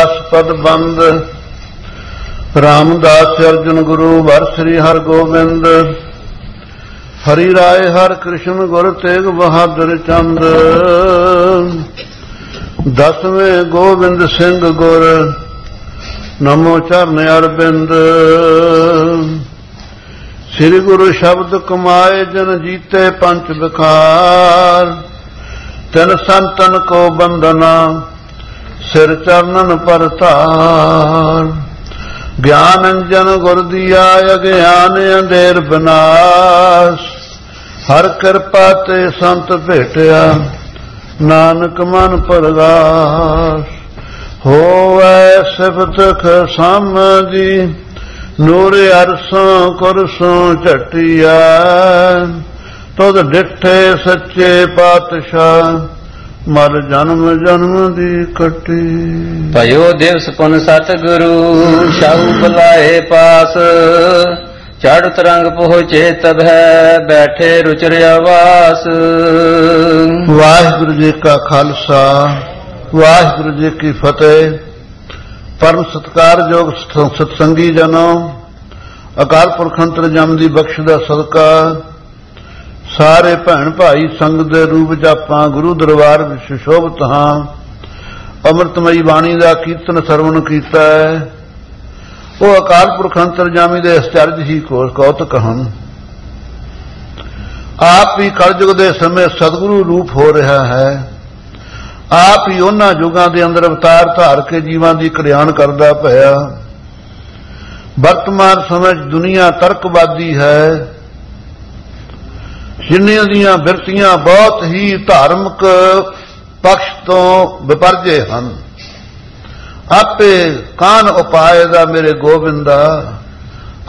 10 पद बंद। रामदास अर्जुन गुरु वर श्री हर गोबिंद। हरि राय हर कृष्ण गुर तेग बहादुर चंद। 10वें गोविंद सिंह गुर नमो चरण अरविंद। श्री गुरु शब्द कमाए जन जीते पंच विकार। तिन संतन को बंदना सिर चरणन पर तार। ज्ञान अंजन गुर दिया अज्ञान अंधेर विनाश। हर कृपा ते संत भेटिया नानक मन परगास। होवै सिफत खसामदी नूरे अरसों कुरसों झटिया। तुद डिठे सच्चे पातशाह मर जन्म जन्म दी कटी। भयो दिवस पुन सतगुरु शाहू बुलाए पास। चढ़ तरंग पहुँचे तब है बैठे रुचर आवास। वाहिगुरु जी का खालसा वाहिगुरु जी की फतेह। परम सत्कारयोग सत्संगी जनों, अकाल पुरख अंतर जम दी बख्श दा सदका सारे भैन भाई संगत दे रूप च आपां गुरु दरबार विच सुशोभित हां। अमृतमयी बाणी दा कीर्तन सरवण कीता है। वो अकाल पुरख अंतर जामी दे आश्चर्य ही कौतक हन। आप ही कलयुग दे समय सतगुरु रूप हो रहा है। आप ही उन्हां युगां दे अंदर अवतार धार के जीवां दी कल्याण करदा पिया। वर्तमान समय दुनिया तर्कवादी है। जिन्नियां दीयां बिरतियां बहुत ही धार्मिक पक्ष तो विपरजे हन। आपे कान उपाय दा मेरे गोविंदा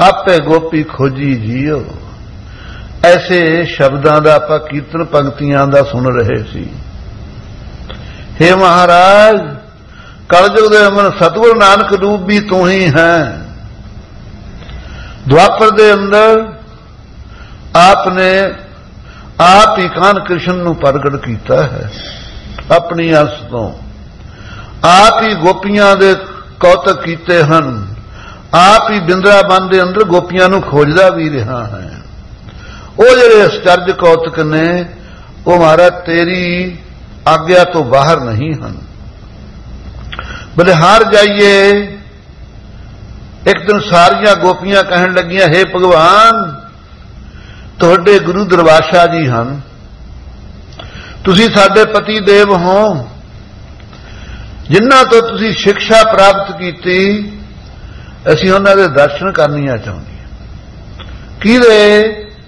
आपे गोपी खोजी जियो। ऐसे शब्दां दा आपां कीर्तन पंक्तियां दा सुन रहे सी। हे महाराज कलयुग दे अमन सतगुरु नानक रूप भी तू ही है। द्वापर दे अंदर आपने आप ही कान कृष्ण नूं प्रगट कीता है अपनी अंश तो। आप ही गोपियां दे कौतक कीते हन। आप ही बिंद्रावन दे अंदर गोपियां नूं खोजदा भी रहा है। वो जिहड़े आश्चर्य कौतक ने वो महाराज तेरी आज्ञा तो बाहर नहीं हन। बलिहार जाइए एक दिन सारिया गोपियां कहन लगियां हे भगवान तुहाडे गुरु दरबाशा जी हन। तुसी साडे पति देव हो। जिन्हां तो तुसी शिक्षा प्राप्त कीती असीं उन्हां दे दर्शन करनिया चाहुंदे। किहदे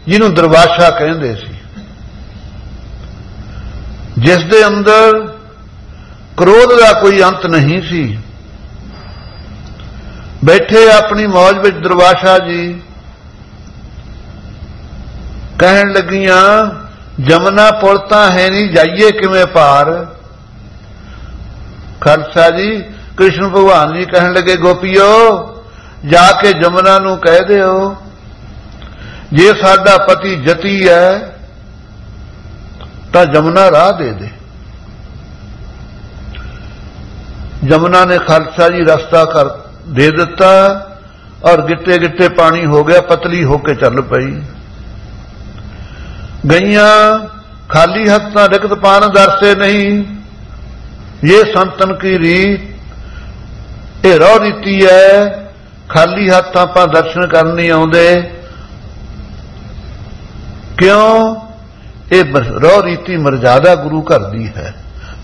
जिन्हों दरबाशा कहंदे सी। जिस दे अंदर क्रोध का कोई अंत नहीं सी। बैठे अपनी मौज विच दरबाशा जी कहन लगियां जमुना पुल तां है नहीं जाइए किवें पार। खालसा जी कृष्ण भगवान जी कहन लगे गोपियो जाके जमुना नूं कह दिओ जे साडा पति जती है तो जमुना राह दे दे। जमुना ने खालसा जी रास्ता कर दे दिता और गिट्टे गिट्टे पानी हो गया। पतली होके चल पई। गईयां खाली हाथ रिक्त पान दरसे नहीं। ये संतन की रीत ये रौ रीति है। खाली हाथ आपां दर्शन करन नहीं आउंदे। क्यों ये रौ रीति मर्यादा गुरु घर दी है।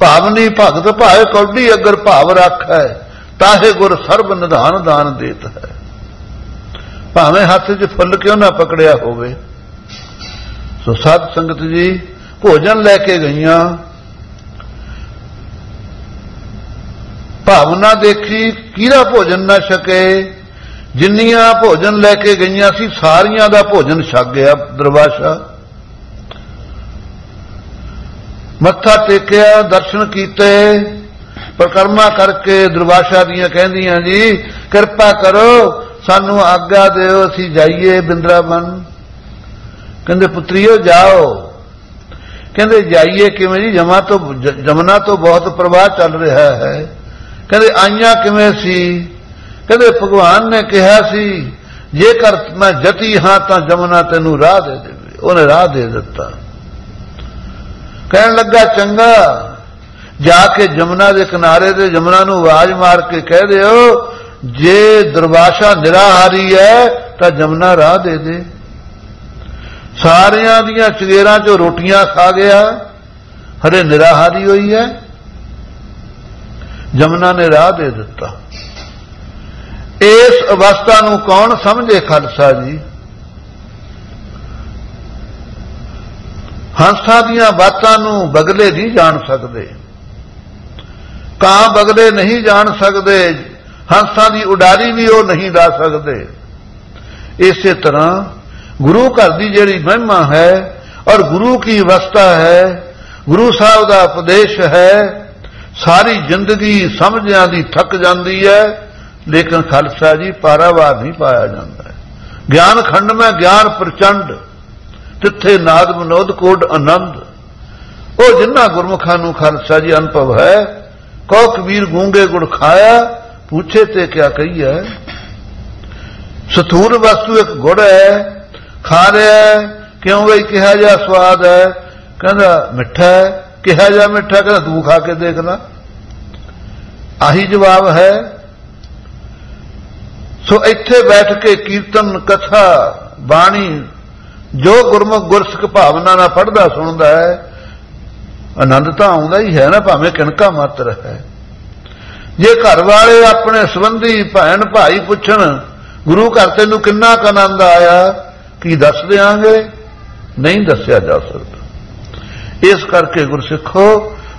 भावनी भगत भाए कौडी अगर भाव रख है ताहे गुर सर्व निधान दान देत है। भावें हाथ च फुल क्यों ना पकड़िया होवे। सो साध संगत जी भोजन लैके गईयां। भावना देखी किहदा भोजन ना छके। जिन्नियां भोजन लैके गईयां सी सारियां दा भोजन छक गया। दरबाशा मत्था टेकिया दर्शन कीते परिक्रमा करके दरबाशा दियां कहंदियां जी कृपा करो सानू आग्ञा दिओ असीं जाइए बिंद्रावन। कहंदे पुत्रियो जाओ। कहंदे जाइए किवें जी जमुना तो बहुत प्रवाह चल रहा है। कहते आईयां किवें सी? कहते भगवान ने कहा सी जेकर मैं जती हाँ तो जमुना तेनू राह दे देवे। उन्हें राह दे दिता। कहन लगा चंगा जाके जमुना के किनारे ते जमुना नू आवाज मार के कह दिओ जे दुर्वासा निराहारी है तो जमुना राह दे दे। सारियां दियां चगेरां चो रोटियां खा गया, हरे निराहारी हुई है। जमुना ने राह दे दिता। इस अवस्था नू कौन समझे खालसा जी? हंसा दियां बातां नू बगले नहीं जान सकते, कां बगले नहीं जान सकते, हंसा की उडारी भी वो नहीं ला सकते। इस तरह गुरु घर की जिहड़ी महिमा है और गुरु की अवस्था है, गुरु साहब का उपदेश है, सारी जिंदगी समझिया दी थक जाती है, लेकिन खालसा जी पारावार नहीं पाया जाता है। ज्ञान खंड में ज्ञान प्रचंड, तिथे नाद विनोद कोड आनंद। वो जिन्ना गुरमुखा नू खालसा जी अनुभव है, कहो कबीर गूंगे गुड़ खाया, पूछे ते क्या कही है। सथूर वस्तु एक गुड़ है, खा रहा है, क्यों बई किहा जा स्वाद है? कहना मिठा है। किहा जा मिठा? कहना तू खा के देखना। आही जवाब है। सो इत्थे बैठ के कीर्तन कथा बाणी जो गुरमुख गुरसिख भावना ना पढ़दा सुनदा है, आनंद तो आउंदा ही है ना, भावें किनका मात्र है। जे घर वाले अपने संबंधी भैन भाई पुछण गुरु घर तेनू किन्ना क आनंद आया, की दस देंगे? नहीं दसिया जा सकता। इस करके गुरसिखो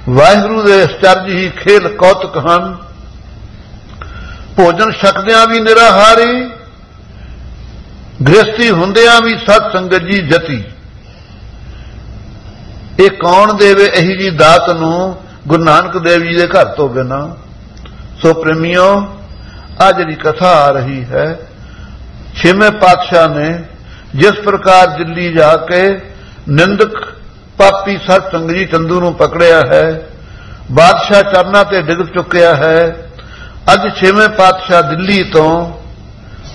वाहिगुरु दे आश्चर्य ही खेल कौतुक हन। भोजन छकदियां भी निराहारी, गृहस्थी हुंदियां भी सत संगत जी जती। ये कौन देवे यही जी दात नू गुरु नानक देव जी के घर तो बिना। सो प्रेमियों, आ जिहड़ी कथा आ रही है, छेवें पातशाह ने जिस प्रकार दिल्ली जाके निंदक पापी सत संगत जी चंदू नू पकड़िया है, बादशाह चरना ते डिग चुकिया है। अज छेवें पातशाह दिल्ली तो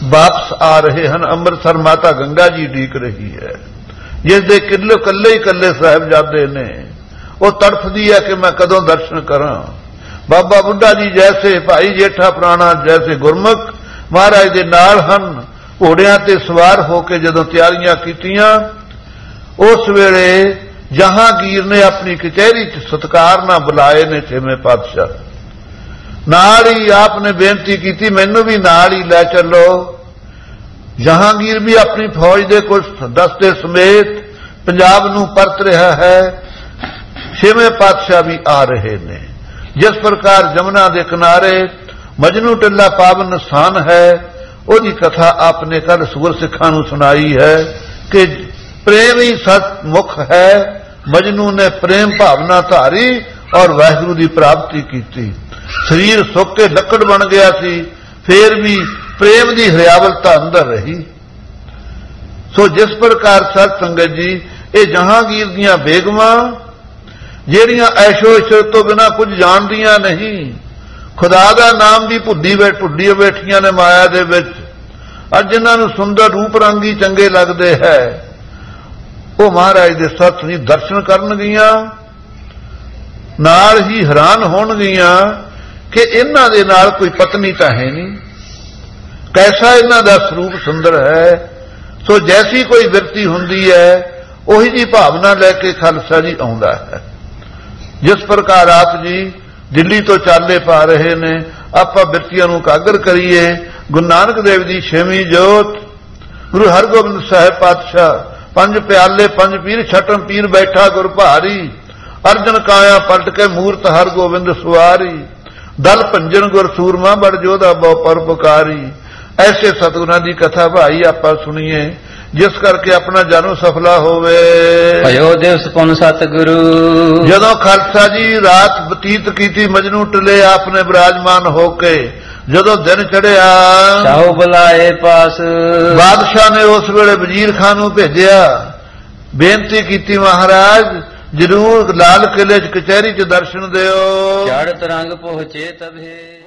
वापस आ रहे हैं। अमृतसर माता गंगा जी ढीक रही है, जिसके किले कले ही कले साहिबजादे ने। वो तड़फदी है कि मैं कदों दर्शन करा। बाबा बुढ़ा जी जैसे, भाई जेठा पुराना जैसे गुरमुख महाराज दे नाल हन। घोड़ियां ते सवार होके जदों तैयारियां कीतियां, उस वेले जहांगीर ने अपनी कचहरी च सत्कार ना बुलाए ने छेवें पातशाह। नाल ही आपने बेनती की, मैनू भी नाल ही लै चलो। जहांगीर भी अपनी फौज के कुछ दस्ते समेत पंजाब नू परत रहा है। छेवें पातशाह भी आ रहे ने। जिस प्रकार जमुना के किनारे मजनू टिल्ला पावन स्थान है, उसकी कथा आपने कल सुर सिखा नू सुनाई है कि प्रेम ही सत मुख है। मजनू ने प्रेम भावना धारी और वाहिगुरु की प्राप्ति की। शरीर सुक के लकड़ बन गया सी, फिर भी प्रेम की हरियावलता अंदर रही। सो जिस प्रकार सत संगत जी ये जहांगीर दियां बेगमां ਜਿਹੜੀਆਂ ऐशो इशरत तो बिना कुछ जानदियां नहीं, खुदा का नाम भी भुल्ली बैठियां ने माया दे विच। अज जिन्हां नूं सुंदर रूप रंग ही चंगे लगते हैं, वो महाराज दे सत जी दर्शन करन गईयां, नाल ही हैरान होण गईयां कि इन्हां दे नाल कोई पत्नी तां है नहीं, कैसा इन्हां दा स्वरूप सुंदर है। सो जैसी कोई विरती हुंदी है, उही जी भावना लैके खालसा जी आउंदा है। जिस प्रकार आप जी दिल्ली तो चाले पा रहे ने, आपां बिरतियां नूं कागर करिए। गुरु नानक देव जी छेवीं जोत, गुरु हरगोबिंद साहिब पातशाह, पंज प्याले पंज पीर छठम पीर बैठा गुर भारी, अर्जन काया पलट के मूर्त हरगोबिंद सुवारी, दल भंजन गुर सूरमा बड़ जोधा बहु परोपकारी। ऐसे सतगुरां दी कथा भाई आपां सुनिए, जिस करके अपना जन्म सफला होवे। भयो दिवस पुन सतगुरु। जदों खालसा जी रात बतीत की मजनू टिले आपने विराजमान होके, जदों दिन चढ़िया शाहू बुलाए पास, बादशाह ने उस वेले वजीर खान नूं भेजिया, बेनती की महाराज जरूर लाल किले च कचहरी च दर्शन दिओ। चढ़त रंग पहुंचे तबे